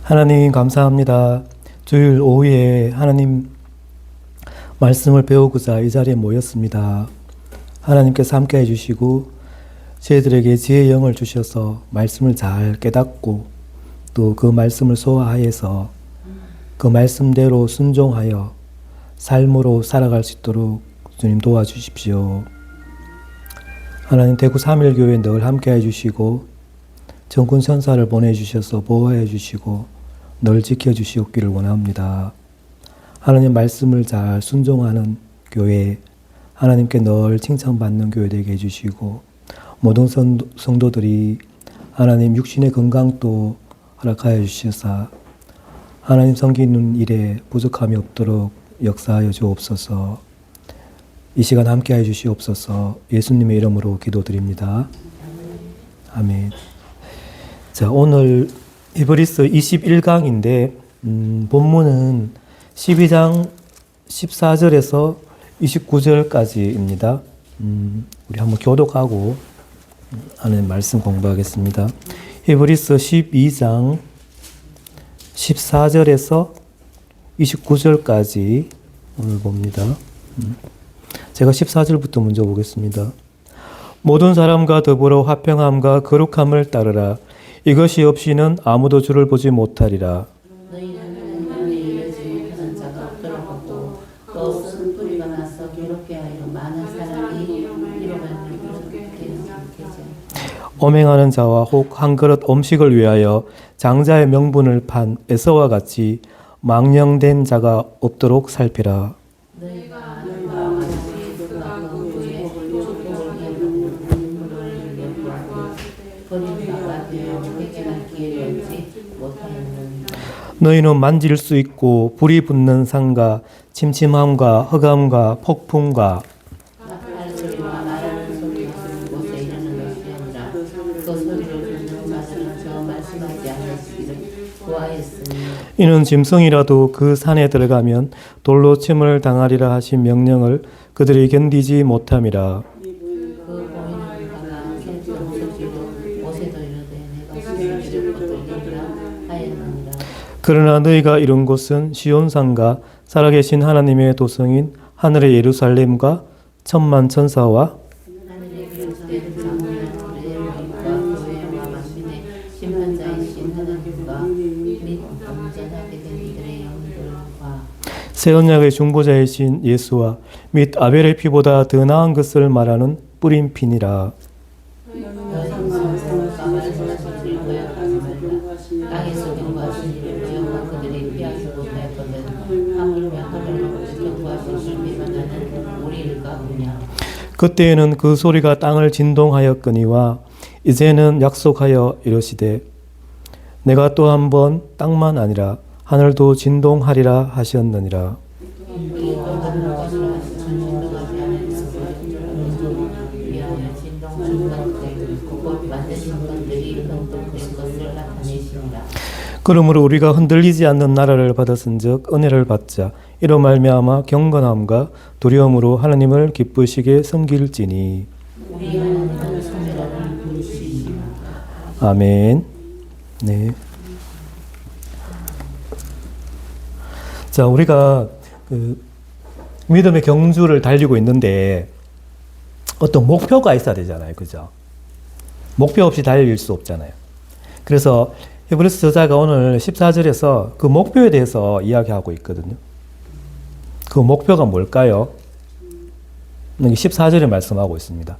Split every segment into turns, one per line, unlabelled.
하나님 감사합니다. 주일 오후에 하나님 말씀을 배우고자 이 자리에 모였습니다. 하나님께서 함께 해주시고 저희들에게 지혜의 영을 주셔서 말씀을 잘 깨닫고 또 그 말씀을 소화하여서 그 말씀대로 순종하여 삶으로 살아갈 수 있도록 주님 도와주십시오. 하나님 대구 3.1교회 늘 함께 해주시고 정군 선사를 보내주셔서 보호해 주시고 늘 지켜주시옵기를 원합니다. 하나님 말씀을 잘 순종하는 교회, 하나님께 늘 칭찬받는 교회 되게 해주시고 모든 성도들이 하나님 육신의 건강도 허락하여 주셔서 하나님 섬기는 일에 부족함이 없도록 역사하여 주옵소서. 이 시간 함께하여 주시옵소서. 예수님의 이름으로 기도드립니다. 아멘. 자, 오늘 히브리서 21강인데 본문은 12장 14절에서 29절까지입니다. 우리 한번 교독하고 하는 말씀 공부하겠습니다. 히브리서 12장 14절에서 29절까지 오늘 봅니다. 제가 14절부터 먼저 보겠습니다. 모든 사람과 더불어 화평함과 거룩함을 따르라. 이것이 없이는 아무도 주를 보지 못하리라.
너희는 하나님의 이르지 못하는 자가 없도록 하고 또 쓴 뿌리가 나서 괴롭게 하여 많은 사람이 이로만 이렇게 되지.
오맹하는 자와 혹 한 그릇 음식을 위하여 장자의 명분을 판 에서와 같이 망령된 자가 없도록 살피라.
너희가 아는 바와 같이 그가 그 후에 축복을 이루는 눈물을 흘려 버린 바가 되어 회개할 기회를 얻지 못하였느니라.
너희는 만질 수 있고 불이 붙는 산과 침침함과 흑암과 폭풍과
할 소리와 말하는 소리가 있는 곳에 이르는 것이 아니라 그 소리를 듣는 자들은 저 말씀하지 않으시기를 구하였으니
이는 짐승이라도 그 산에 들어가면 돌로 침을 당하리라 하신 명령을 그들이 견디지 못함이라.
그 보이는 바가 캔통 소지로 모세도 이르되 내가 시를 것을 이기라 하였느니라.
그러나 너희가 이룬 곳은 시온산과 살아계신 하나님의 도성인 하늘의 예루살렘과 천만 천사와
하늘의 기록된 장로나 들의 모임과 교회와 만민의 심판자이신 하나님과 및 온전하게 된 이들의 영들과
새 언약의 중보자이신 예수와 및 아벨의 피보다 더 나은 것을 말하는 뿌린 피니라.
땅에서 경고하신 이를 여호와 그들이 피하지 못하였거든 하물며 하늘로부터 경고하신 실비만 하는 우리를 가보냐.
그때에는 그 소리가 땅을 진동하였거니와 이제는 약속하여 이르시되 내가 또 한 번 땅만 아니라 하늘도 진동하리라 하셨느니라.
이 하늘 것을 하시는 진동하지 않은 것을 위하여 진동하는 것들 곧 만드신 것들이 흔들린 것을 나타내시니라.
그러므로 우리가 흔들리지 않는 나라를 받았은즉 은혜를 받자. 이로 말미암아 경건함과 두려움으로 하나님을 기쁘시게 섬길지니.
우리 하나님은 성결하는 분이시니라.
아멘. 네. 자, 우리가 믿음의 경주를 달리고 있는데 어떤 목표가 있어야 되잖아요. 그죠? 목표 없이 달릴 수 없잖아요. 그래서 히브리서 저자가 오늘 14절에서 그 목표에 대해서 이야기하고 있거든요. 그 목표가 뭘까요? 14절에 말씀하고 있습니다.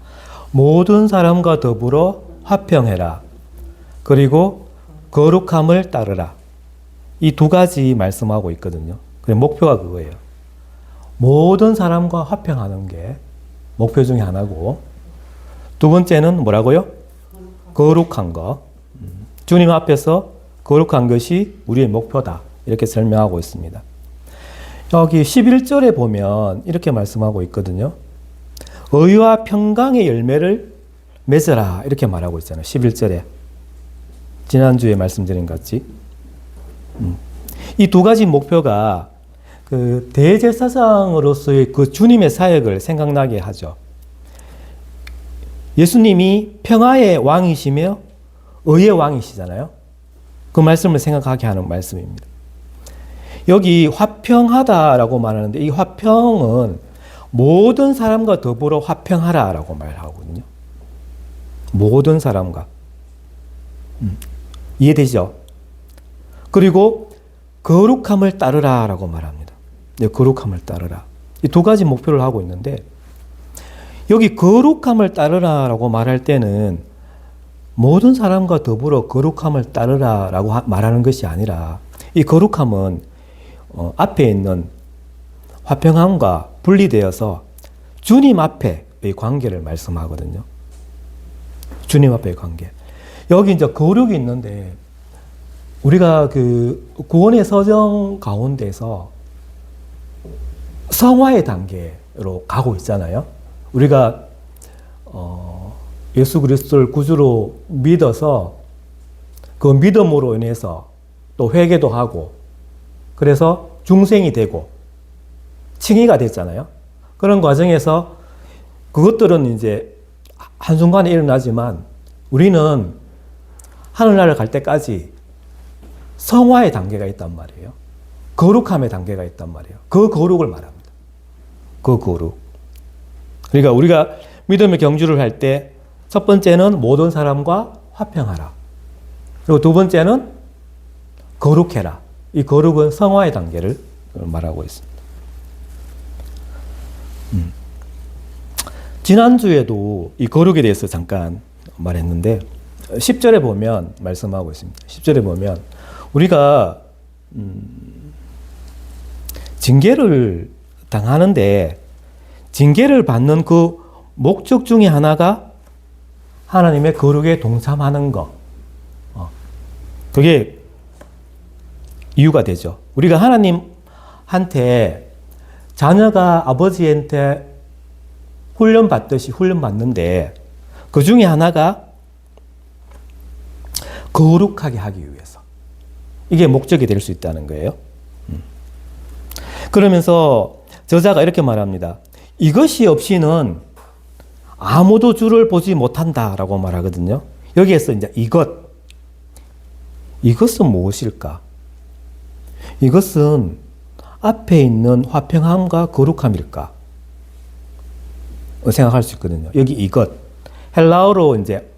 모든 사람과 더불어 화평해라. 그리고 거룩함을 따르라. 이 두 가지 말씀하고 있거든요. 목표가 그거예요. 모든 사람과 화평하는 게 목표 중에 하나고, 두 번째는 뭐라고요? 거룩한 거. 주님 앞에서 거룩한 것이 우리의 목표다. 이렇게 설명하고 있습니다. 여기 11절에 보면 이렇게 말씀하고 있거든요. 의와 평강의 열매를 맺어라. 이렇게 말하고 있잖아요. 11절에. 지난주에 말씀드린 것 같이. 이 두 가지 목표가 그 대제사장으로서의 그 주님의 사역을 생각나게 하죠. 예수님이 평화의 왕이시며 의의 왕이시잖아요. 그 말씀을 생각하게 하는 말씀입니다. 여기 화평하다라고 말하는데 이 화평은 모든 사람과 더불어 화평하라라고 말하거든요. 모든 사람과. 이해되시죠? 그리고 거룩함을 따르라라고 말합니다. 네, 거룩함을 따르라. 이 두 가지 목표를 하고 있는데 여기 거룩함을 따르라라고 말할 때는 모든 사람과 더불어 거룩함을 따르라라고 말하는 것이 아니라 이 거룩함은 앞에 있는 화평함과 분리되어서 주님 앞에의 관계를 말씀하거든요. 주님 앞에의 관계. 여기 이제 거룩이 있는데 우리가 그 구원의 서정 가운데서 성화의 단계로 가고 있잖아요. 우리가 예수 그리스도를 구주로 믿어서 그 믿음으로 인해서 또 회개도 하고 그래서 중생이 되고 칭의가 됐잖아요. 그런 과정에서 그것들은 이제 한순간에 일어나지만 우리는 하늘나라를 갈 때까지 성화의 단계가 있단 말이에요. 거룩함의 단계가 있단 말이에요. 그 거룩을 말합니다. 그 거룩. 그러니까 우리가 믿음의 경주를 할 때 첫 번째는 모든 사람과 화평하라. 그리고 두 번째는 거룩해라. 이 거룩은 성화의 단계를 말하고 있습니다. 지난주에도 이 거룩에 대해서 잠깐 말했는데 10절에 보면 말씀하고 있습니다. 10절에 보면 우리가 징계를 당하는데 징계를 받는 그 목적 중에 하나가 하나님의 거룩에 동참하는 것. 그게 이유가 되죠. 우리가 하나님한테 자녀가 아버지한테 훈련받듯이 훈련받는데 그 중에 하나가 거룩하게 하기 위해서. 이게 목적이 될 수 있다는 거예요. 그러면서 저자가 이렇게 말합니다. 이것이 없이는 아무도 주를 보지 못한다라고 말하거든요. 여기에서 이제 이것은 무엇일까? 이것은 앞에 있는 화평함과 거룩함일까? 생각할 수 있거든요. 여기 이것. 헬라어로 이제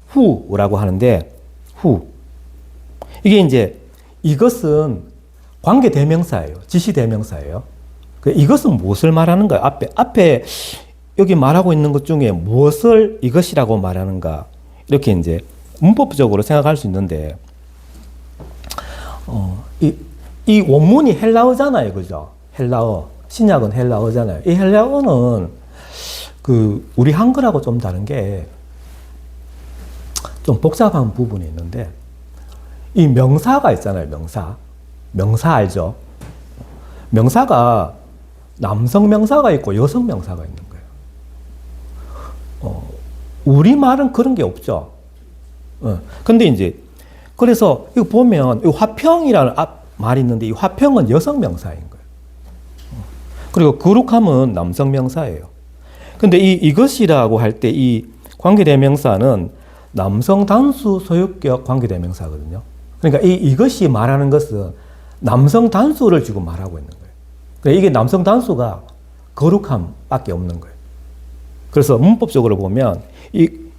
후라고 하는데, 이게 이제 이것은 관계 대명사예요. 지시 대명사예요. 이것은 무엇을 말하는가? 앞에 여기 말하고 있는 것 중에 무엇을 이것이라고 말하는가? 이렇게 이제 문법적으로 생각할 수 있는데, 이 원문이 헬라어잖아요. 그죠? 헬라어. 신약은 헬라어잖아요. 이 헬라어는 우리 한글하고 좀 다른 게 좀 복잡한 부분이 있는데, 이 명사가 있잖아요. 명사 알죠? 명사가 남성 명사가 있고 여성 명사가 있는 거예요. 우리말은 그런 게 없죠. 근데 이제 그래서 이거 보면 이 화평이라는 말이 있는데 이 화평은 여성 명사인 거예요. 그리고 거룩함은 남성 명사예요. 근데 이것이라고 할 때 이 관계대명사는 남성 단수 소유격 관계대명사거든요. 그러니까 이것이 말하는 것은 남성 단수를 지금 말하고 있는 거예요. 그러니까 이게 남성 단수가 거룩함밖에 없는 거예요. 그래서 문법적으로 보면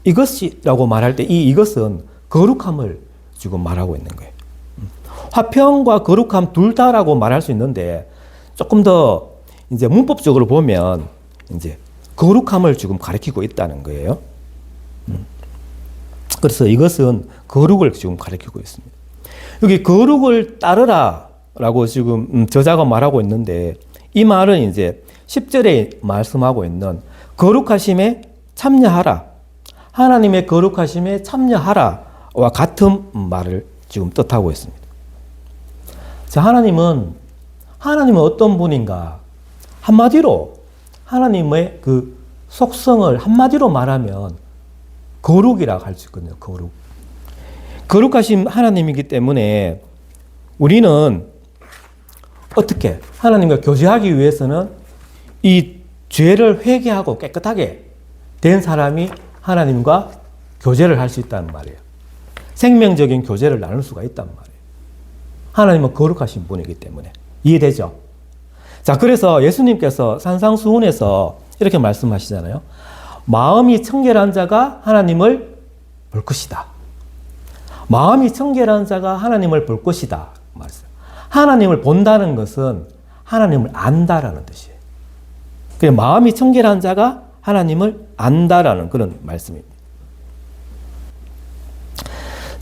이것이라고 말할 때 이것은 거룩함을 지금 말하고 있는 거예요. 화평과 거룩함 둘 다라고 말할 수 있는데 조금 더 이제 문법적으로 보면 이제 거룩함을 지금 가리키고 있다는 거예요. 그래서 이것은 거룩을 지금 가리키고 있습니다. 여기 거룩을 따르라라고 지금 저자가 말하고 있는데 이 말은 이제 10절에 말씀하고 있는 거룩하심에 참여하라. 하나님의 거룩하심에 참여하라와 같은 말을 지금 뜻하고 있습니다. 자, 하나님은 어떤 분인가? 한마디로 하나님의 그 속성을 한마디로 말하면 거룩이라고 할 수 있거든요. 거룩하신 하나님이기 때문에 우리는 어떻게 하나님과 교제하기 위해서는 이 죄를 회개하고 깨끗하게 된 사람이 하나님과 교제를 할 수 있다는 말이에요. 생명적인 교제를 나눌 수가 있단 말이에요. 하나님은 거룩하신 분이기 때문에. 이해되죠? 자, 그래서 예수님께서 산상수훈에서 이렇게 말씀하시잖아요. 마음이 청결한 자가 하나님을 볼 것이다. 마음이 청결한 자가 하나님을 볼 것이다. 말했어요. 하나님을 본다는 것은 하나님을 안다라는 뜻이에요. 그래서 마음이 청결한 자가 하나님을 안다라는 그런 말씀입니다.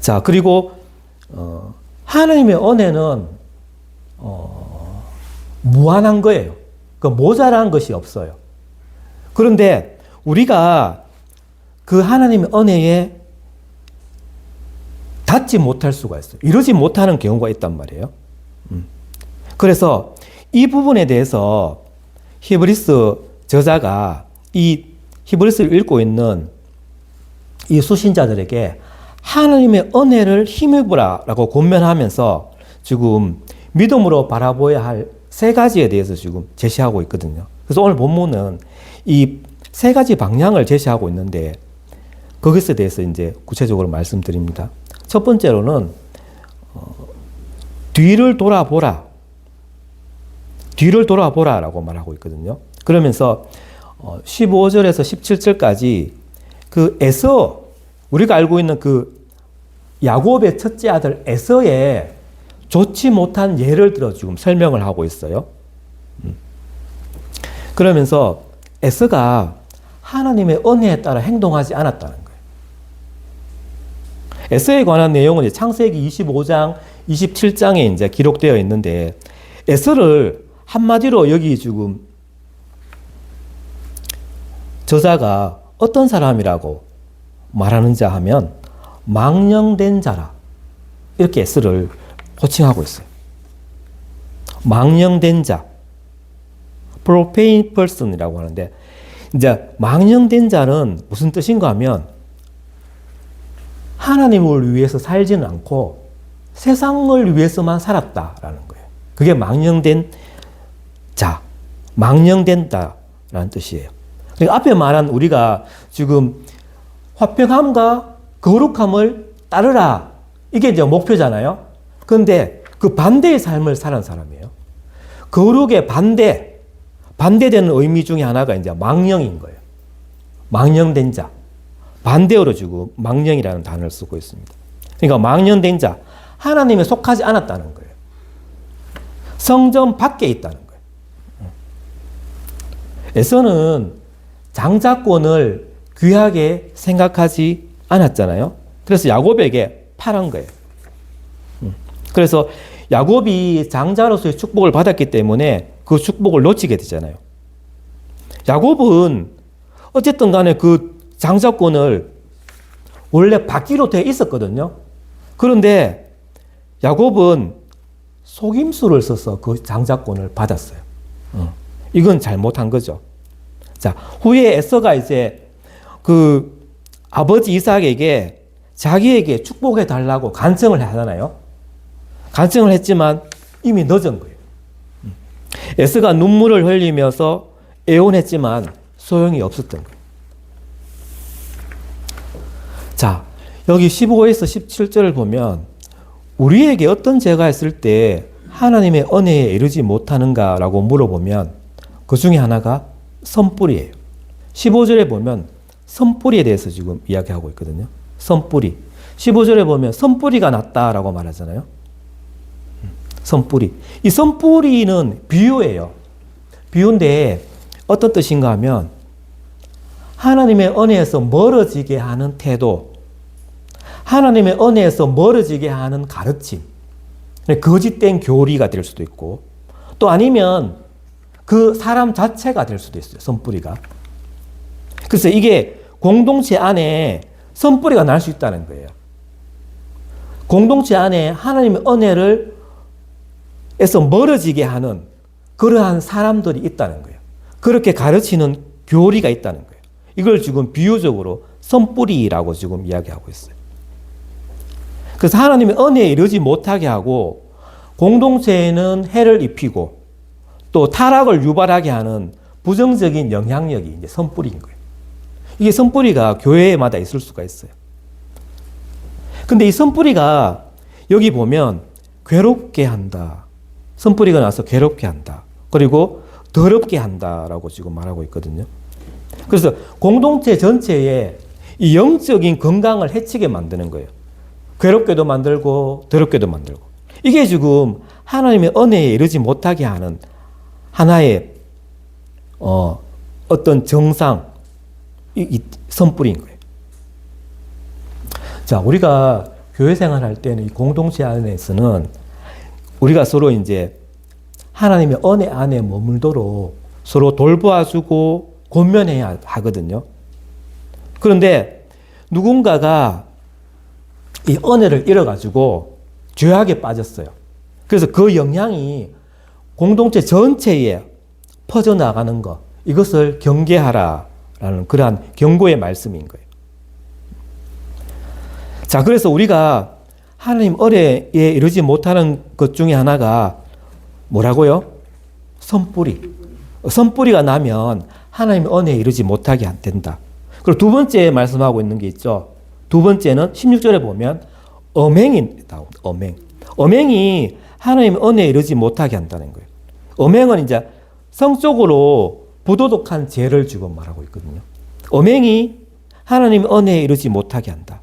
자, 그리고 하나님의 은혜는 무한한 거예요. 그 모자란 것이 없어요. 그런데 우리가 그 하나님의 은혜에 닿지 못할 수가 있어요. 이루지 못하는 경우가 있단 말이에요. 그래서 이 부분에 대해서 히브리스 저자가 이 히브리스를 읽고 있는 이 수신자들에게 하나님의 은혜를 힘입으라라고 권면하면서 지금 믿음으로 바라보아야 할 세 가지에 대해서 지금 제시하고 있거든요. 그래서 오늘 본문은 이 세 가지 방향을 제시하고 있는데 거기에 대해서 이제 구체적으로 말씀드립니다. 첫 번째로는 뒤를 돌아보라. 뒤를 돌아보라라고 말하고 있거든요. 그러면서 15절에서 17절까지 그 에서, 우리가 알고 있는 그 야곱의 첫째 아들 에서의 좋지 못한 예를 들어 지금 설명을 하고 있어요. 그러면서 에서가 하나님의 은혜에 따라 행동하지 않았다는 거예요. 에서에 관한 내용은 이제 창세기 25장, 27장에 이제 기록되어 있는데 에서를 한마디로 여기 지금 저자가 어떤 사람이라고 말하는지 하면 망령된 자라, 이렇게 에서를 호칭하고 있어요. 망령된 자, profane person이라고 하는데, 이제 망령된 자는 무슨 뜻인가 하면 하나님을 위해서 살지는 않고 세상을 위해서만 살았다라는 거예요. 그게 망령된 자, 망령된다라는 뜻이에요. 그러니까 앞에 말한 우리가 지금 화평함과 거룩함을 따르라, 이게 이제 목표잖아요. 그런데 그 반대의 삶을 사는 사람이에요. 거룩의 반대되는 의미 중에 하나가 이제 망령인 거예요. 망령된 자. 반대어로 주고 망령이라는 단어를 쓰고 있습니다. 그러니까 망령된 자, 하나님에 속하지 않았다는 거예요. 성전 밖에 있다는 거예요. 에서는 장자권을 귀하게 생각하지 않았잖아요. 그래서 야곱에게 팔은 거예요. 그래서 야곱이 장자로서의 축복을 받았기 때문에 그 축복을 놓치게 되잖아요. 야곱은 어쨌든 간에 그 장자권을 원래 받기로 되어 있었거든요. 그런데 야곱은 속임수를 써서 그 장자권을 받았어요. 이건 잘못한 거죠. 자, 후에 에서가 이제 그 아버지 이삭에게 자기에게 축복해 달라고 간청을 하잖아요. 간청을 했지만 이미 늦은 거예요. 에서가 눈물을 흘리면서 애원했지만 소용이 없었던 거예요. 자, 여기 15에서 17절을 보면 우리에게 어떤 죄가 있을 때 하나님의 은혜에 이르지 못하는가라고 물어보면 그 중에 하나가 선뿌리예요. 15절에 보면 선뿌리에 대해서 지금 이야기하고 있거든요. 선뿌리. 15절에 보면 선뿌리가 났다라고 말하잖아요. 선뿌리. 이 선뿌리는 비유예요. 비유인데 어떤 뜻인가 하면 하나님의 은혜에서 멀어지게 하는 태도, 하나님의 은혜에서 멀어지게 하는 가르침, 거짓된 교리가 될 수도 있고, 또 아니면 그 사람 자체가 될 수도 있어요. 선뿌리가. 그래서 이게 공동체 안에 선뿌리가 날 수 있다는 거예요. 공동체 안에 하나님의 은혜를 에서 멀어지게 하는 그러한 사람들이 있다는 거예요. 그렇게 가르치는 교리가 있다는 거예요. 이걸 지금 비유적으로 선뿌리라고 지금 이야기하고 있어요. 그래서 하나님의 은혜에 이르지 못하게 하고 공동체에는 해를 입히고 또 타락을 유발하게 하는 부정적인 영향력이 이제 선뿌리인 거예요. 이게 선뿌리가 교회마다 있을 수가 있어요. 근데 이 선뿌리가 여기 보면 괴롭게 한다. 선뿌리가 나서 괴롭게 한다. 그리고 더럽게 한다라고 지금 말하고 있거든요. 그래서 공동체 전체에 이 영적인 건강을 해치게 만드는 거예요. 괴롭게도 만들고 더럽게도 만들고. 이게 지금 하나님의 은혜에 이르지 못하게 하는 하나의 어떤 정상, 이 선뿌리인 거예요. 자, 우리가 교회 생활할 때는 이 공동체 안에서는 우리가 서로 이제 하나님의 은혜 안에 머물도록 서로 돌보아주고 권면해야 하거든요. 그런데 누군가가 이 은혜를 잃어가지고 죄악에 빠졌어요. 그래서 그 영향이 공동체 전체에 퍼져나가는 것, 이것을 경계하라라는 그러한 경고의 말씀인 거예요. 자, 그래서 우리가 하나님 은혜에 이르지 못하는 것 중에 하나가 뭐라고요? 선뿌리. 선뿌리가 나면 하나님의 은혜에 이르지 못하게 안 된다. 그리고 두 번째 말씀하고 있는 게 있죠. 두 번째는 16절에 보면 엄행이 나옵니다. 엄행. 엄행이 하나님의 은혜에 이르지 못하게 한다는 거예요. 엄행은 이제 성적으로 부도덕한 죄를 지금 말하고 있거든요. 엄행이 하나님의 은혜에 이르지 못하게 한다.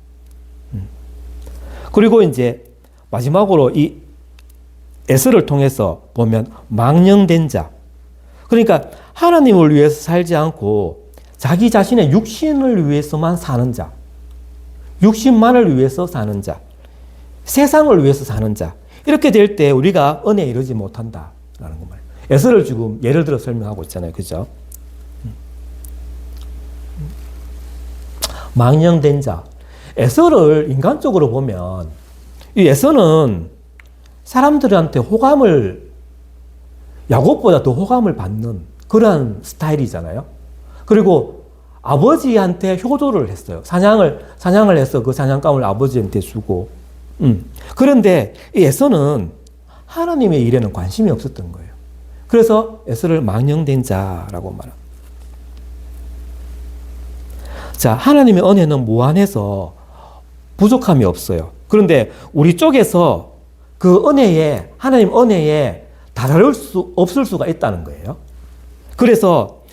그리고 이제 마지막으로 이 에스를 통해서 보면 망령된 자. 그러니까 하나님을 위해서 살지 않고 자기 자신의 육신을 위해서만 사는 자. 육신만을 위해서 사는 자. 세상을 위해서 사는 자. 이렇게 될 때 우리가 은혜에 이르지 못한다라는 거 말이에요. 에스를 지금 예를 들어 설명하고 있잖아요. 그죠? 망령된 자. 에서를 인간적으로 보면 이 에서는 사람들한테 호감을, 야곱보다 더 호감을 받는 그런 스타일이잖아요. 그리고 아버지한테 효도를 했어요. 사냥을 해서 그 사냥감을 아버지한테 주고. 그런데 이 에서는 하나님의 일에는 관심이 없었던 거예요. 그래서 에서를 망령된 자라고 말합니다. 자, 하나님의 은혜는 무한해서 부족함이 없어요. 그런데 우리 쪽에서 그 은혜에, 하나님 은혜에 다다를 수 없을 수가 있다는 거예요. 그래서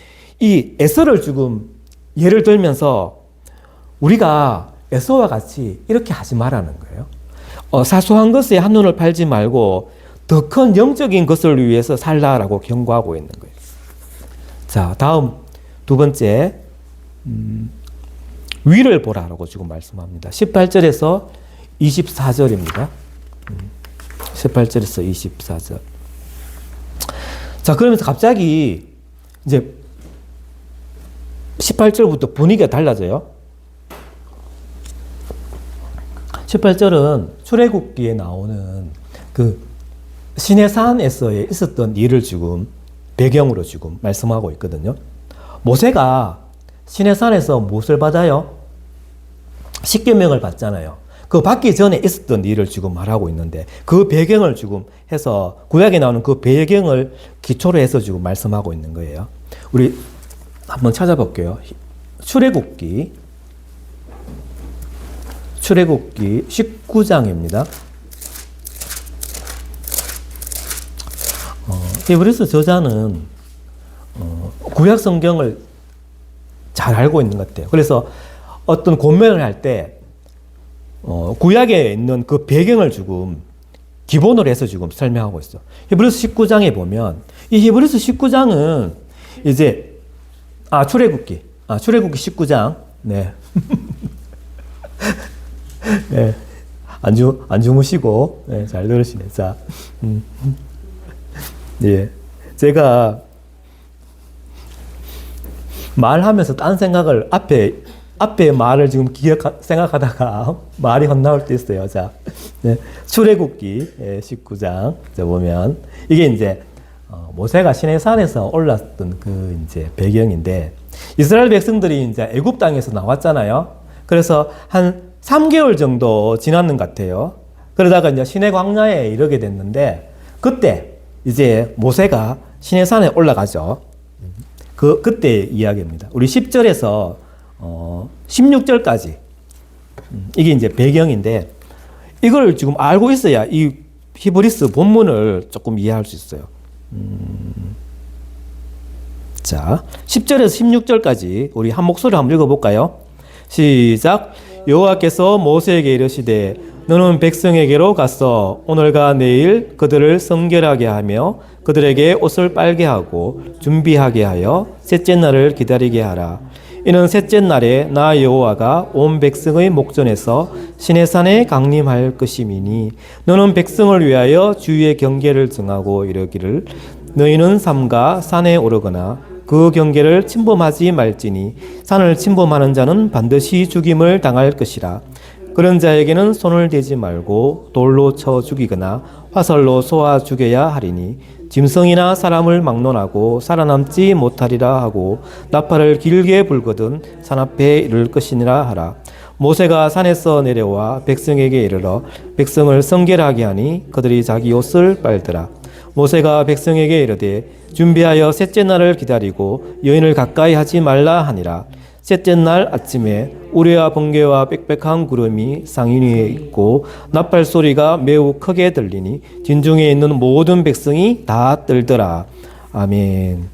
이 에서를 지금 예를 들면서 우리가 에서와 같이 이렇게 하지 말라는 거예요. 사소한 것에 한눈을 팔지 말고 더 큰 영적인 것을 위해서 살라라고 경고하고 있는 거예요. 자, 다음 두 번째, 위를 보라라고 지금 말씀합니다. 18절에서 24절입니다. 18절에서 24절. 자, 그러면서 갑자기 이제 18절부터 분위기가 달라져요. 18절은 출애굽기에 나오는 그 시내산에서 있었던 일을 지금 배경으로 지금 말씀하고 있거든요. 모세가 시내산에서 무엇을 받아요? 십계명을 받잖아요. 그 받기 전에 있었던 일을 지금 말하고 있는데 그 배경을 지금 해서 구약에 나오는 그 배경을 기초로 해서 지금 말씀하고 있는 거예요. 우리 한번 찾아볼게요. 출애굽기 19장입니다. 히브리서 저자는 구약 성경을 잘 알고 있는 것 같아요. 그래서 어떤 권면을 할 때 구약에 있는 그 배경을 지금 기본으로 해서 지금 설명하고 있어. 히브리서 19장에 보면 이 히브리서 19장은 이제 출애굽기 19장. 네. 네. 안 주무시고 네, 잘 들으시네. 자. 예. 제가 말하면서 딴 생각을 앞에 말을 지금 생각하다가 말이 헛나올 때 있어요. 자, 네. 출애굽기 19장 자 보면 이게 이제 모세가 시내산에서 올랐던 그 이제 배경인데 이스라엘 백성들이 이제 애굽 땅에서 나왔잖아요. 그래서 한 3개월 정도 지났는 것 같아요. 그러다가 이제 시내 광야에 이르게 됐는데 그때 이제 모세가 시내산에 올라가죠. 그때 이야기입니다. 우리 10절에서 16절까지 이게 이제 배경인데 이걸 지금 알고 있어야 이 히브리스 본문을 조금 이해할 수 있어요. 자, 10절에서 16절까지 우리 한 목소리 한번 읽어볼까요? 시작. 여호와께서 모세에게 이르시되 너는 백성에게로 가서 오늘과 내일 그들을 성결하게 하며 그들에게 옷을 빨게 하고 준비하게 하여 셋째 날을 기다리게 하라. 이는 셋째 날에 나 여호와가 온 백성의 목전에서 시내산에 강림할 것임이니 너는 백성을 위하여 주의 경계를 정하고 이르기를 너희는 삼가 산에 오르거나 그 경계를 침범하지 말지니 산을 침범하는 자는 반드시 죽임을 당할 것이라. 그런 자에게는 손을 대지 말고 돌로 쳐 죽이거나 화살로 쏘아 죽여야 하리니 짐승이나 사람을 막론하고 살아남지 못하리라 하고 나팔을 길게 불거든 산 앞에 이를 것이니라 하라. 모세가 산에서 내려와 백성에게 이르러 백성을 성결하게 하니 그들이 자기 옷을 빨더라. 모세가 백성에게 이르되 준비하여 셋째 날을 기다리고 여인을 가까이 하지 말라 하니라. 셋째 날 아침에 우레와 번개와 빽빽한 구름이 상인 위에 있고 나팔 소리가 매우 크게 들리니 진중에 있는 모든 백성이 다 떨더라. 아멘.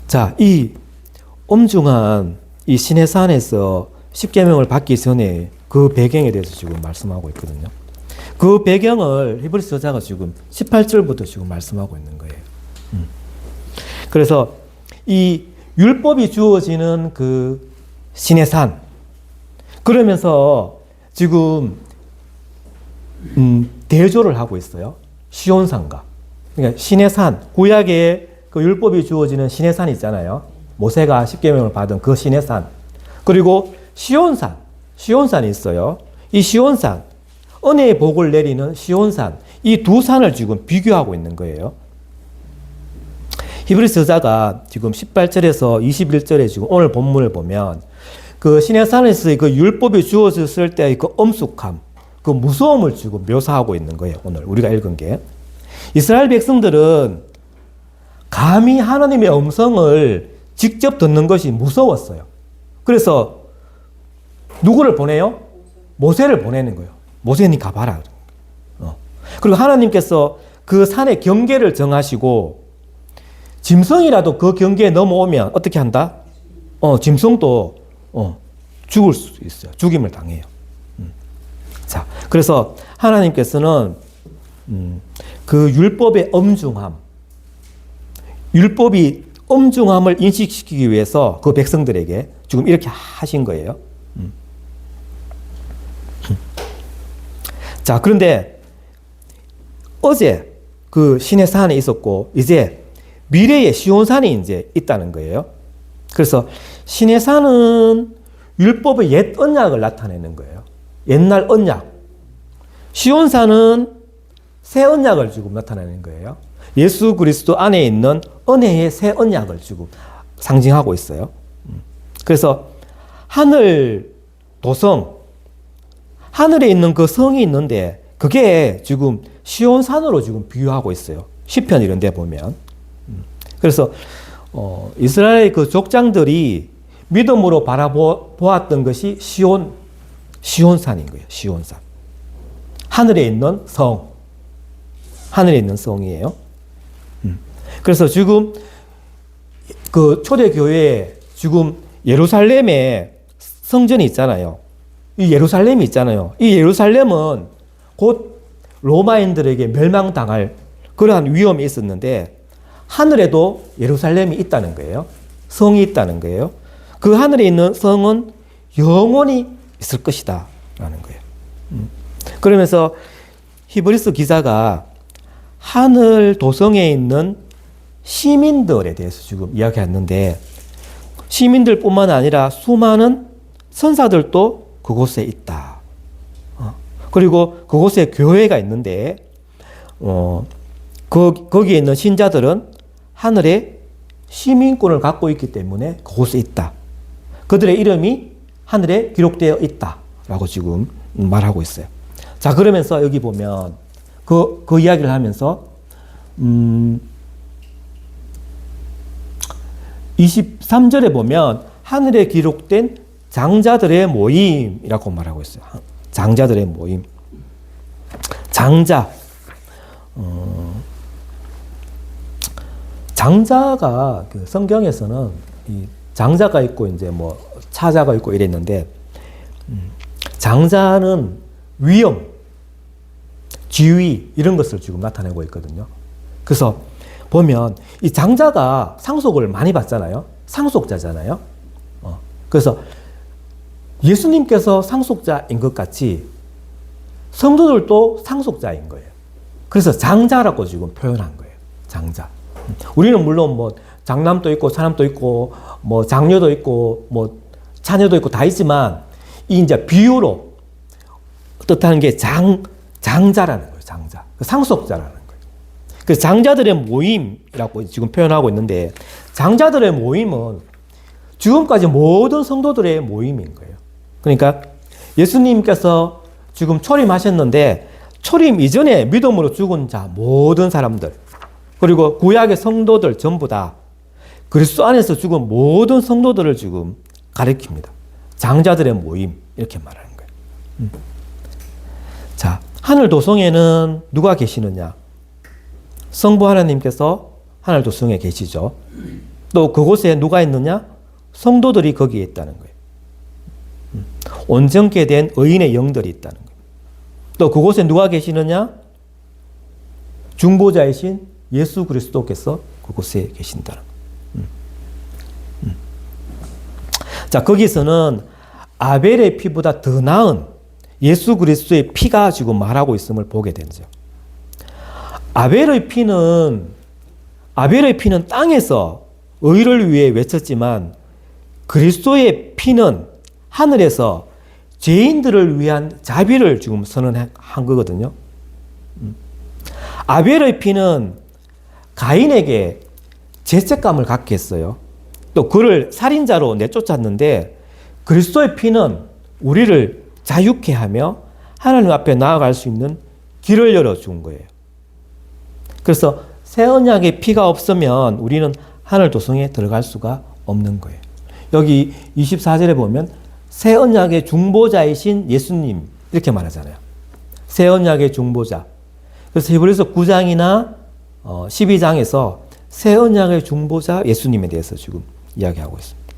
자, 이 엄중한 이 시내산에서 십계명을 받기 전에 그 배경에 대해서 지금 말씀하고 있거든요. 그 배경을 히브리서 저자가 지금 18절부터 지금 말씀하고 있는 거예요. 그래서 이 율법이 주어지는 그 시내산, 그러면서 지금 대조를 하고 있어요. 시온산과. 그러니까 시내산, 구약에 그 율법이 주어지는 시내산 있잖아요. 모세가 십계명을 받은 그 시내산. 그리고 시온산이 있어요. 이 시온산, 은혜의 복을 내리는 시온산, 이 두 산을 지금 비교하고 있는 거예요. 히브리서 저자가 지금 18절에서 21절에 지금 오늘 본문을 보면 그 시내산에서 그 율법이 주어졌을 때의 그 엄숙함, 그 무서움을 지금 묘사하고 있는 거예요. 오늘 우리가 읽은 게. 이스라엘 백성들은 감히 하나님의 음성을 직접 듣는 것이 무서웠어요. 그래서 누구를 보내요? 모세를 보내는 거예요. 모세니 가봐라. 그리고 하나님께서 그 산의 경계를 정하시고 짐승이라도 그 경계에 넘어오면 어떻게 한다? 짐승도 죽을 수 있어요. 죽임을 당해요. 자, 그래서 하나님께서는 그 율법의 엄중함, 율법이 엄중함을 인식시키기 위해서 그 백성들에게 지금 이렇게 하신 거예요. 자, 그런데 어제 그 시내산에 있었고 이제 미래의 시온산이 이제 있다는 거예요. 그래서 시내산은 율법의 옛 언약을 나타내는 거예요. 옛날 언약. 시온산은 새 언약을 지금 나타내는 거예요. 예수 그리스도 안에 있는 은혜의 새 언약을 지금 상징하고 있어요. 그래서 하늘 도성, 하늘에 있는 그 성이 있는데 그게 지금 시온산으로 지금 비유하고 있어요. 시편 이런 데 보면. 그래서 이스라엘 그 족장들이 믿음으로 바라보았던 것이 시온산인 거예요. 시온산. 하늘에 있는 성. 하늘에 있는 성이에요. 그래서 지금 그 초대교회에 지금 예루살렘에 성전이 있잖아요. 이 예루살렘이 있잖아요. 이 예루살렘은 곧 로마인들에게 멸망당할 그러한 위험이 있었는데 하늘에도 예루살렘이 있다는 거예요. 성이 있다는 거예요. 그 하늘에 있는 성은 영원히 있을 것이다 라는 거예요. 그러면서 히브리서 기자가 하늘 도성에 있는 시민들에 대해서 지금 이야기했는데 시민들뿐만 아니라 수많은 선사들도 그곳에 있다. 그리고 그곳에 교회가 있는데 거기에 있는 신자들은 하늘에 시민권을 갖고 있기 때문에 그곳에 있다. 그들의 이름이 하늘에 기록되어 있다라고 지금 말하고 있어요. 자, 그러면서 여기 보면 그 이야기를 하면서 23절에 보면 하늘에 기록된 장자들의 모임이라고 말하고 있어요. 장자들의 모임. 장자. 장자가 그 성경에서는 이 장자가 있고 이제 뭐 차자가 있고 이랬는데 장자는 위엄, 지위 이런 것을 지금 나타내고 있거든요. 그래서 보면 이 장자가 상속을 많이 받잖아요. 상속자잖아요. 그래서 예수님께서 상속자인 것 같이 성도들도 상속자인 거예요. 그래서 장자라고 지금 표현한 거예요. 장자. 우리는 물론 뭐 장남도 있고 차남도 있고 뭐 장녀도 있고 뭐 자녀도 있고 다 있지만 이 이제 비유로 뜻하는 게 장자라는 거예요. 장자. 상속자라는 거예요. 그래서 장자들의 모임이라고 지금 표현하고 있는데 장자들의 모임은 지금까지 모든 성도들의 모임인 거예요. 그러니까 예수님께서 지금 초림하셨는데 초림 이전에 믿음으로 죽은 자 모든 사람들 그리고 구약의 성도들 전부 다 그리스도 안에서 죽은 모든 성도들을 지금 가리킵니다. 장자들의 모임 이렇게 말하는 거예요. 자, 하늘 도성에는 누가 계시느냐? 성부 하나님께서 하늘 도성에 계시죠. 또 그곳에 누가 있느냐? 성도들이 거기에 있다는 거예요. 온전케 된 의인의 영들이 있다는 거예요. 또 그곳에 누가 계시느냐? 중보자이신 예수 그리스도께서 그곳에 계신다는 거예요. 자, 거기서는 아벨의 피보다 더 나은 예수 그리스도의 피가 지금 말하고 있음을 보게 되죠. 아벨의 피는 땅에서 의를 위해 외쳤지만 그리스도의 피는 하늘에서 죄인들을 위한 자비를 지금 선언한 거거든요. 아벨의 피는 가인에게 죄책감을 갖게 했어요. 또 그를 살인자로 내쫓았는데 그리스도의 피는 우리를 자유케 하며 하나님 앞에 나아갈 수 있는 길을 열어준 거예요. 그래서 새 언약의 피가 없으면 우리는 하늘 도성에 들어갈 수가 없는 거예요. 여기 24절에 보면 새 언약의 중보자이신 예수님 이렇게 말하잖아요. 새 언약의 중보자. 그래서 히브리서 9장이나 12장에서 새 언약의 중보자 예수님에 대해서 지금 이야기하고 있습니다.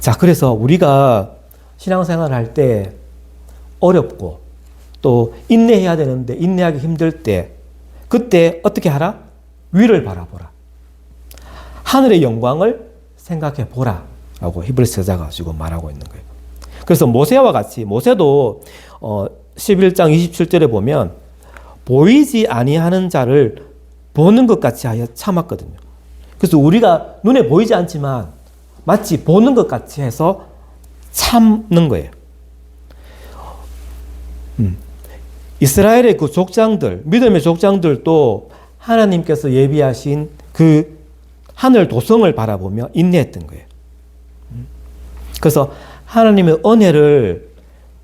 자, 그래서 우리가 신앙생활을 할 때 어렵고 또 인내해야 되는데 인내하기 힘들 때 그때 어떻게 하라? 위를 바라보라. 하늘의 영광을 생각해 보라 라고 히브리서 저자가 지금 말하고 있는 거예요. 그래서 모세와 같이 모세도 11장 27절에 보면 보이지 아니하는 자를 보는 것 같이 하여 참았거든요. 그래서 우리가 눈에 보이지 않지만 마치 보는 것 같이 해서 참는 거예요. 이스라엘의 그 족장들, 믿음의 족장들도 하나님께서 예비하신 그 하늘 도성을 바라보며 인내했던 거예요. 그래서 하나님의 은혜를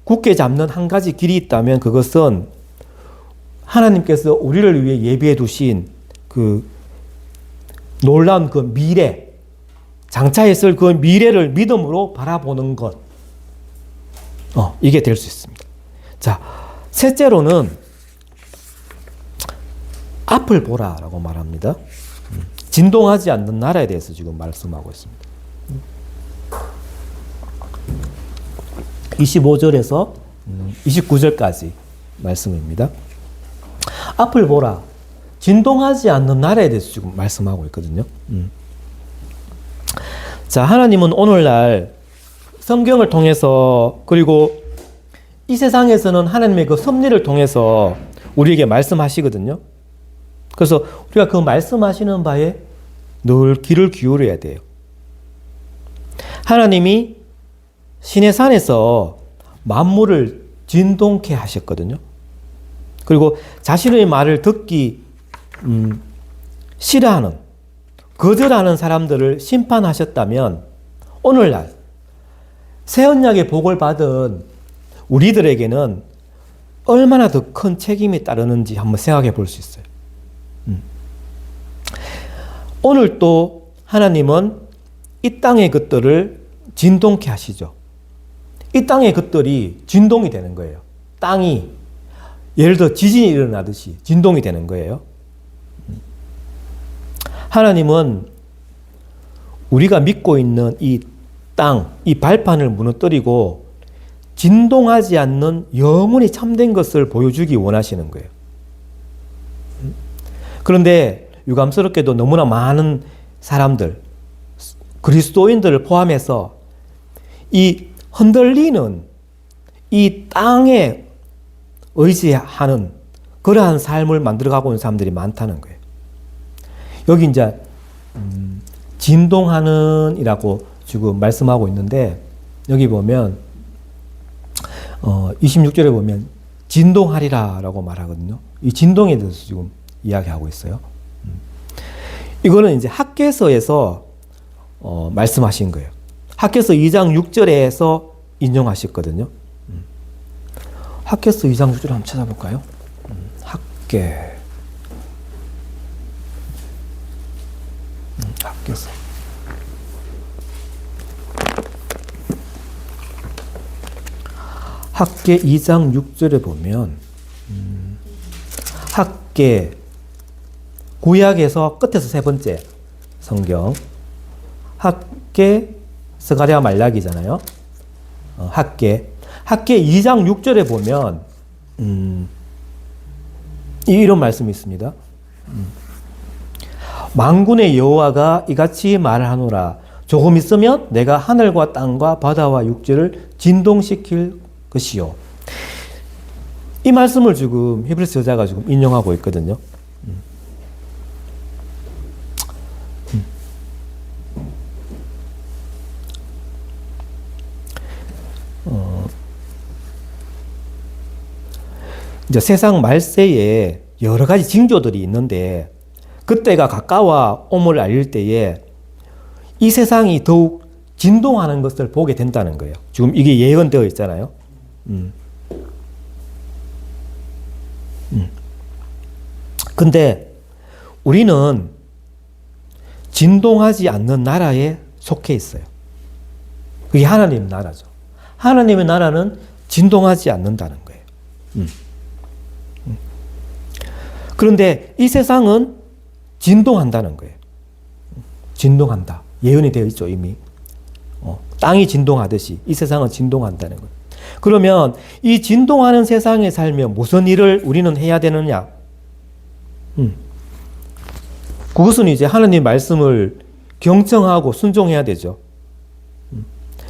굳게 잡는 한 가지 길이 있다면 그것은 하나님께서 우리를 위해 예비해 두신 그 놀라운 그 미래, 장차 있을 그 미래를 믿음으로 바라보는 것. 이게 될 수 있습니다. 자, 셋째로는 앞을 보라라고 말합니다. 진동하지 않는 나라에 대해서 지금 말씀하고 있습니다. 25절에서 29절까지 말씀입니다. 앞을 보라. 진동하지 않는 나라에 대해서 지금 말씀하고 있거든요. 자, 하나님은 오늘날 성경을 통해서 그리고 이 세상에서는 하나님의 그 섭리를 통해서 우리에게 말씀하시거든요. 그래서 우리가 그 말씀하시는 바에 늘 귀를 기울여야 돼요. 하나님이 신의 산에서 만물을 진동케 하셨거든요. 그리고 자신의 말을 듣기 싫어하는, 거절하는 사람들을 심판하셨다면 오늘날 새 언약의 복을 받은 우리들에게는 얼마나 더 큰 책임이 따르는지 한번 생각해 볼 수 있어요. 오늘 또 하나님은 이 땅의 것들을 진동케 하시죠. 이 땅의 것들이 진동이 되는 거예요. 땅이 예를 들어 지진이 일어나듯이 진동이 되는 거예요. 하나님은 우리가 믿고 있는 이 땅, 이 발판을 무너뜨리고 진동하지 않는 영원히 참된 것을 보여주기 원하시는 거예요. 그런데 유감스럽게도 너무나 많은 사람들, 그리스도인들을 포함해서 이 흔들리는 이 땅에 의지하는 그러한 삶을 만들어가고 있는 사람들이 많다는 거예요. 여기 이제 진동하는 이라고 지금 말씀하고 있는데 여기 보면 26절에 보면 진동하리라 라고 말하거든요. 이 진동에 대해서 지금 이야기하고 있어요. 이거는 이제 학개서에서 말씀하신 거예요. 학개서 2장 6절에서 인용하셨거든요. 학개서 2장 6절 한번 찾아볼까요? 학개서 학개 2장 6절에 보면 학개 구약에서 끝에서 세 번째 성경 학개 스가랴 말라기잖아요. 학개 2장 6절에 보면 이런 말씀이 있습니다. 만군의 여호와가 이같이 말하노라. 조금 있으면 내가 하늘과 땅과 바다와 육지를 진동시킬 것이요. 이 말씀을 지금 히브리서 저자가 지금 인용하고 있거든요. 이제 세상 말세에 여러 가지 징조들이 있는데 그때가 가까워 옴을 알릴 때에 이 세상이 더욱 진동하는 것을 보게 된다는 거예요. 지금 이게 예언되어 있잖아요. 근데 우리는 진동하지 않는 나라에 속해 있어요. 그게 하나님 나라죠. 하나님의 나라는 진동하지 않는다는 거예요. 그런데 이 세상은 진동한다는 거예요. 진동한다. 예언이 되어 있죠, 이미. 땅이 진동하듯이 이 세상은 진동한다는 거예요. 그러면 이 진동하는 세상에 살면 무슨 일을 우리는 해야 되느냐? 그것은 이제 하나님 말씀을 경청하고 순종해야 되죠.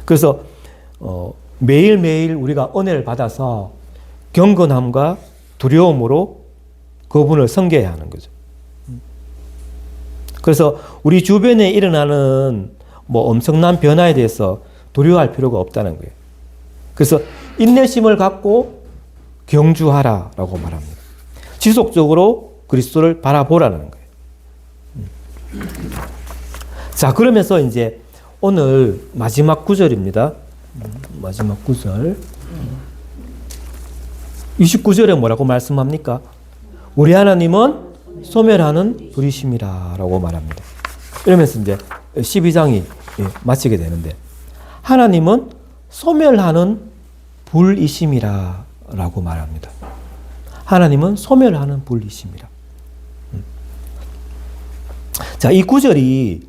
그래서 매일매일 우리가 은혜를 받아서 경건함과 두려움으로 그분을 섬겨야 하는 거죠. 그래서 우리 주변에 일어나는 뭐 엄청난 변화에 대해서 두려워할 필요가 없다는 거예요. 그래서 인내심을 갖고 경주하라라고 말합니다. 지속적으로 그리스도를 바라보라는 거예요. 자, 그러면서 이제 오늘 마지막 구절입니다. 마지막 구절. 29절에 뭐라고 말씀합니까? 우리 하나님은 소멸하는 불이심이라 라고 말합니다. 이러면서 이제 12장이 마치게 되는데 하나님은 소멸하는 불이심이라 라고 말합니다. 하나님은 소멸하는 불이심이라. 자, 이 구절이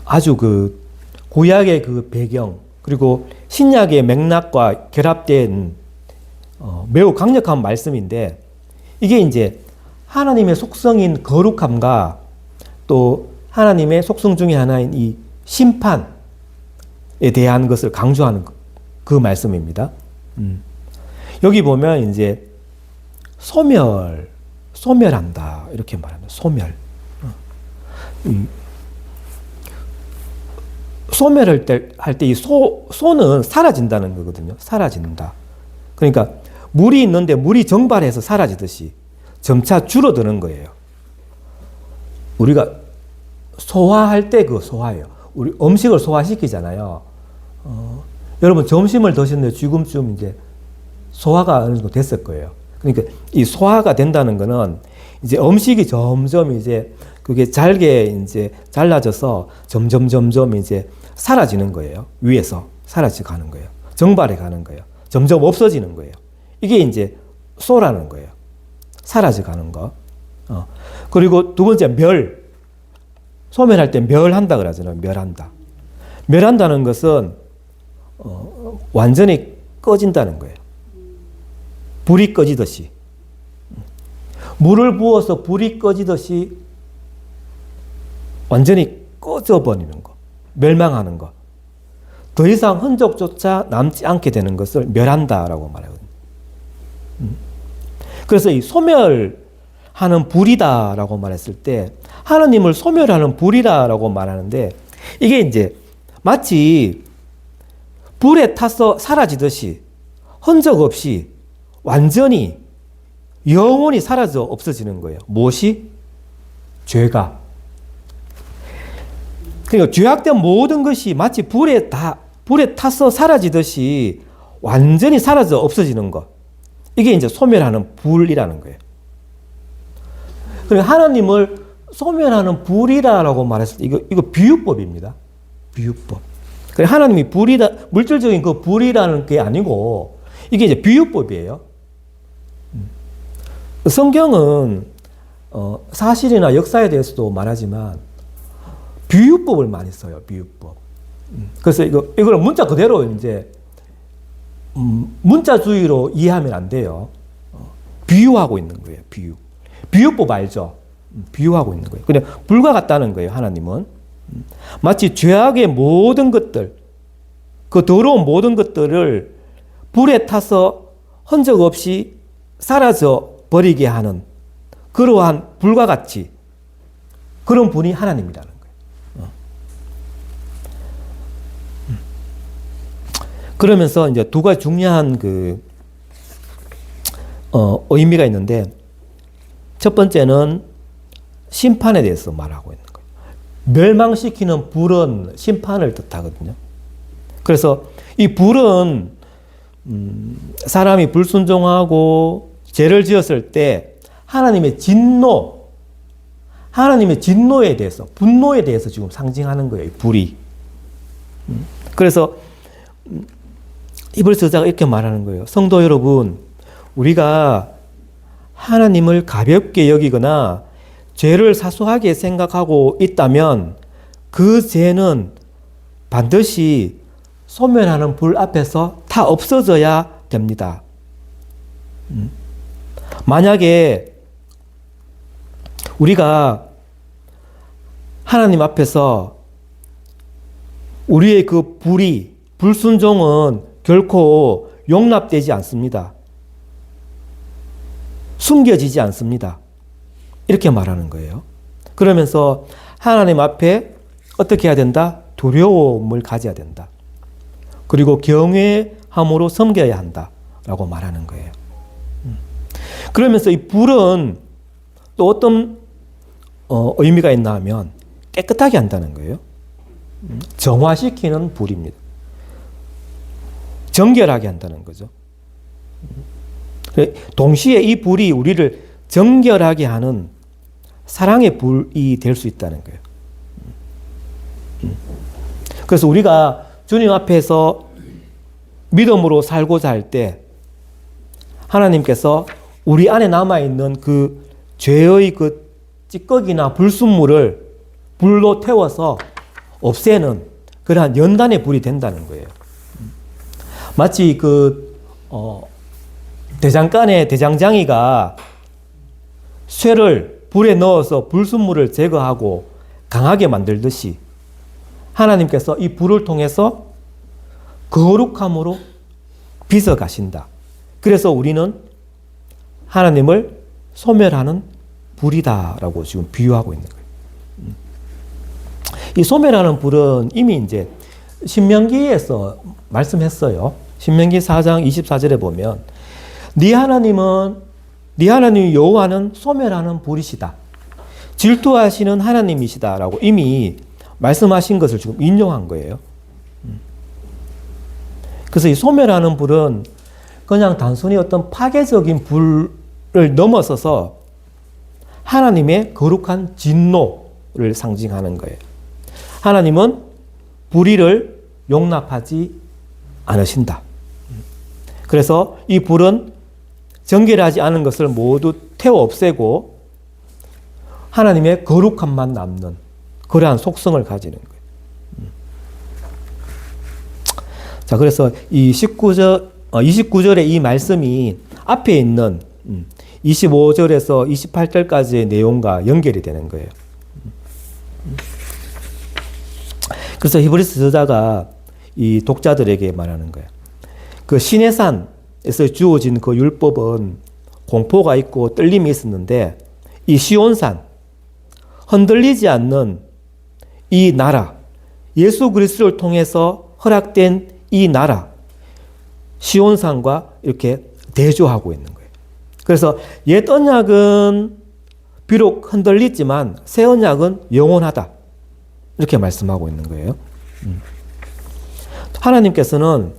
아주 그 구약의 그 배경 그리고 신약의 맥락과 결합된 매우 강력한 말씀인데 이게 이제 하나님의 속성인 거룩함과 또 하나님의 속성 중에 하나인 이 심판에 대한 것을 강조하는 그 말씀입니다. 여기 보면 이제 소멸한다 이렇게 말합니다. 소멸. 소멸할 때 이 소는 사라진다는 거거든요. 사라진다. 그러니까 물이 있는데 물이 정발해서 사라지듯이 점차 줄어드는 거예요. 우리가 소화할 때 그 소화예요. 우리 음식을 소화시키잖아요. 여러분 점심을 드셨는데 지금쯤 이제 소화가 어느 정도 됐을 거예요. 그러니까 이 소화가 된다는 거는 이제 음식이 점점 이제 그게 잘게 이제 잘라져서 점점 이제 사라지는 거예요. 위에서 사라져 가는 거예요. 정발해 가는 거예요. 점점 없어지는 거예요. 이게 이제 쏘라는 거예요. 사라져 가는 거. 그리고 두 번째, 멸. 소멸할 때 멸한다 그러잖아요. 멸한다. 멸한다는 것은 완전히 꺼진다는 거예요. 불이 꺼지듯이. 물을 부어서 불이 꺼지듯이 완전히 꺼져버리는 거. 멸망하는 거. 더 이상 흔적조차 남지 않게 되는 것을 멸한다라고 말하거든요. 그래서 이 소멸하는 불이다라고 말했을 때 하나님을 소멸하는 불이다라고 말하는데 이게 이제 마치 불에 타서 사라지듯이 흔적 없이 완전히 영원히 사라져 없어지는 거예요. 무엇이? 죄가. 그러니까 죄악된 모든 것이 마치 불에 타서 사라지듯이 완전히 사라져 없어지는 것. 이게 이제 소멸하는 불이라는 거예요. 그러니까 하나님을 소멸하는 불이라고 말했을 때 이거 비유법입니다. 비유법. 그러니까 하나님이 불이다, 물질적인 그 불이라는 게 아니고 이게 이제 비유법이에요. 성경은 사실이나 역사에 대해서도 말하지만 비유법을 많이 써요. 비유법. 그래서 이걸 문자 그대로 이제 문자주의로 이해하면 안 돼요. 비유하고 있는 거예요. 비유. 비유법 알죠? 비유하고 있는 거예요. 그냥 불과 같다는 거예요. 하나님은. 마치 죄악의 모든 것들, 그 더러운 모든 것들을 불에 타서 흔적 없이 사라져 버리게 하는 그러한 불과 같이 그런 분이 하나님이라는 거예요. 그러면서 이제 두 가지 중요한 의미가 있는데 첫 번째는 심판에 대해서 말하고 있는 거예요. 멸망시키는 불은 심판을 뜻하거든요. 그래서 이 불은 사람이 불순종하고 죄를 지었을 때 하나님의 진노에 대해서, 분노에 대해서 지금 상징하는 거예요. 이 불이. 그래서 히브리서 저자가 이렇게 말하는 거예요. 성도 여러분, 우리가 하나님을 가볍게 여기거나 죄를 사소하게 생각하고 있다면 그 죄는 반드시 소멸하는 불 앞에서 다 없어져야 됩니다. 만약에 우리가 하나님 앞에서 우리의 그 불순종은 결코 용납되지 않습니다. 숨겨지지 않습니다. 이렇게 말하는 거예요. 그러면서 하나님 앞에 어떻게 해야 된다? 두려움을 가져야 된다. 그리고 경외함으로 섬겨야 한다라고 말하는 거예요. 그러면서 이 불은 또 어떤 의미가 있나 하면 깨끗하게 한다는 거예요. 정화시키는 불입니다. 정결하게 한다는 거죠. 동시에 이 불이 우리를 정결하게 하는 사랑의 불이 될 수 있다는 거예요. 그래서 우리가 주님 앞에서 믿음으로 살고자 할 때 하나님께서 우리 안에 남아있는 그 죄의 그 찌꺼기나 불순물을 불로 태워서 없애는 그러한 연단의 불이 된다는 거예요. 마치 대장간의 대장장이가 쇠를 불에 넣어서 불순물을 제거하고 강하게 만들듯이 하나님께서 이 불을 통해서 거룩함으로 빚어 가신다. 그래서 우리는 하나님을 소멸하는 불이다라고 지금 비유하고 있는 거예요. 이 소멸하는 불은 이미 이제 신명기에서 말씀했어요. 신명기 4장 24절에 보면 네 하나님 여호와는 소멸하는 불이시다. 질투하시는 하나님이시다라고 이미 말씀하신 것을 지금 인용한 거예요. 그래서 이 소멸하는 불은 그냥 단순히 어떤 파괴적인 불을 넘어서서 하나님의 거룩한 진노를 상징하는 거예요. 하나님은 불의를 용납하지 않으신다. 그래서 이 불은 정결하지 않은 것을 모두 태워 없애고 하나님의 거룩함만 남는 그러한 속성을 가지는 거예요. 자, 그래서 이 29절의 이 말씀이 앞에 있는 25절에서 28절까지의 내용과 연결이 되는 거예요. 그래서 히브리서 저자가 이 독자들에게 말하는 거예요. 그 시내산에서 주어진 그 율법은 공포가 있고 떨림이 있었는데 이 시온산, 흔들리지 않는 이 나라, 예수 그리스도를 통해서 허락된 이 나라, 시온산과 이렇게 대조하고 있는 거예요. 그래서 옛 언약은 비록 흔들리지만 새 언약은 영원하다. 이렇게 말씀하고 있는 거예요. 하나님께서는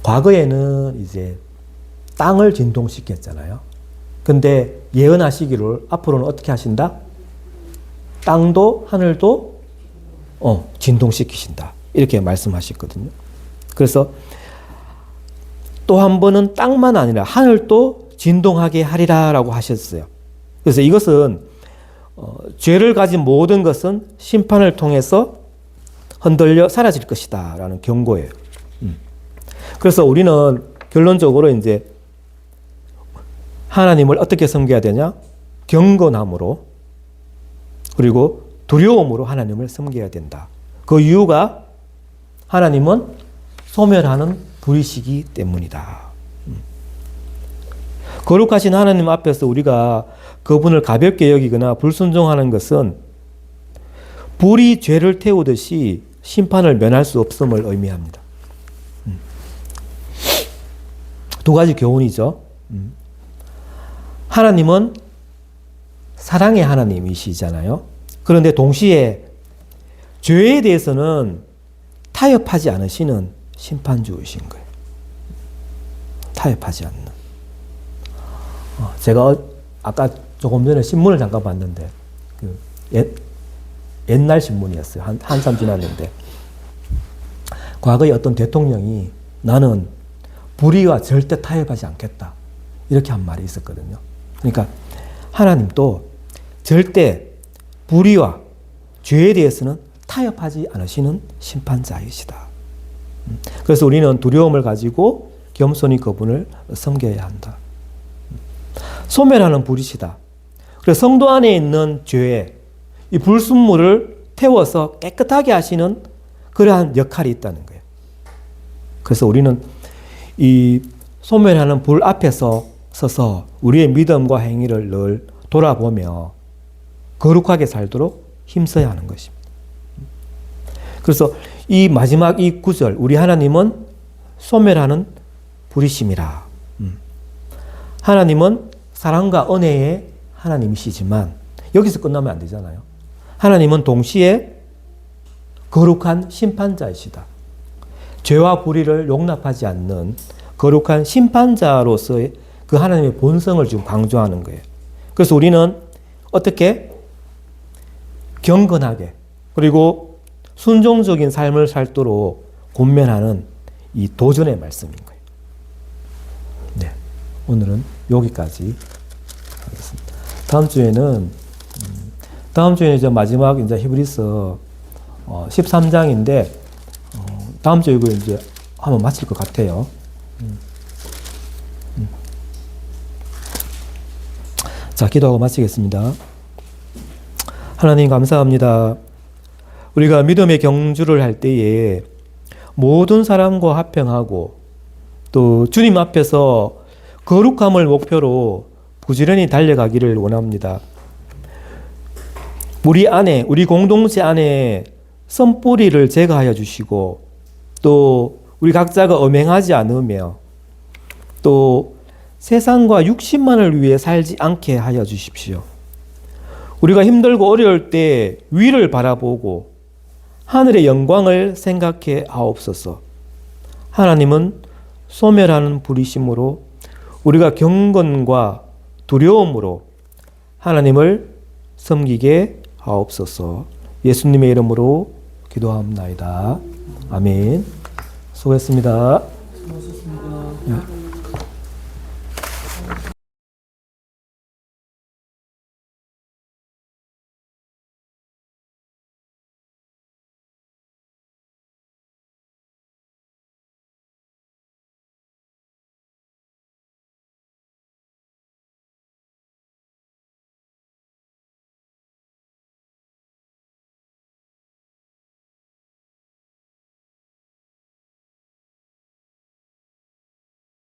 과거에는 이제 땅을 진동시켰잖아요. 근데 예언하시기를 앞으로는 어떻게 하신다? 땅도 하늘도 진동시키신다. 이렇게 말씀하셨거든요. 그래서 또 한 번은 땅만 아니라 하늘도 진동하게 하리라라고 하셨어요. 그래서 이것은 죄를 가진 모든 것은 심판을 통해서 흔들려 사라질 것이다 라는 경고예요. 그래서 우리는 결론적으로 이제 하나님을 어떻게 섬겨야 되냐? 경건함으로 그리고 두려움으로 하나님을 섬겨야 된다. 그 이유가 하나님은 소멸하는 불이시기 때문이다. 거룩하신 하나님 앞에서 우리가 그분을 가볍게 여기거나 불순종하는 것은 불이 죄를 태우듯이 심판을 면할 수 없음을 의미합니다. 두 가지 교훈이죠. 하나님은 사랑의 하나님이시잖아요. 그런데 동시에 죄에 대해서는 타협하지 않으시는 심판주이신 거예요. 타협하지 않는. 제가 아까 조금 전에 신문을 잠깐 봤는데 옛날 신문이었어요. 한참 지났는데 과거에 어떤 대통령이 나는 불의와 절대 타협하지 않겠다. 이렇게 한 말이 있었거든요. 그러니까 하나님도 절대 불의와 죄에 대해서는 타협하지 않으시는 심판자이시다. 그래서 우리는 두려움을 가지고 겸손히 그분을 섬겨야 한다. 소멸하는 불이시다. 그래서 성도 안에 있는 죄에 이 불순물을 태워서 깨끗하게 하시는 그러한 역할이 있다는 거예요. 그래서 우리는 이 소멸하는 불 앞에서 서서 우리의 믿음과 행위를 늘 돌아보며 거룩하게 살도록 힘써야 하는 것입니다. 그래서 이 마지막 이 구절, 우리 하나님은 소멸하는 불이심이라. 하나님은 사랑과 은혜의 하나님이시지만 여기서 끝나면 안 되잖아요. 하나님은 동시에 거룩한 심판자이시다. 죄와 불의를 용납하지 않는 거룩한 심판자로서의 그 하나님의 본성을 지금 강조하는 거예요. 그래서 우리는 어떻게 경건하게 그리고 순종적인 삶을 살도록 권면하는 이 도전의 말씀인 거예요. 네, 오늘은 여기까지 하겠습니다. 다음 주에는 이제 마지막 이제 히브리서 13장인데 다음 주에 이거 이제 한번 마칠 것 같아요. 자, 기도하고 마치겠습니다. 하나님 감사합니다. 우리가 믿음의 경주를 할 때에 모든 사람과 화평하고 또 주님 앞에서 거룩함을 목표로 부지런히 달려가기를 원합니다. 우리 안에, 우리 공동체 안에 선뿌리를 제거하여 주시고 또 우리 각자가 엄행하지 않으며 또 세상과 육신만을 위해 살지 않게 하여 주십시오. 우리가 힘들고 어려울 때 위를 바라보고 하늘의 영광을 생각해 하옵소서. 하나님은 소멸하는 불이심으로 우리가 경건과 두려움으로 하나님을 섬기게 하옵소서. 예수님의 이름으로 기도합니다. 아멘. 수고했습니다.
수고하셨습니다.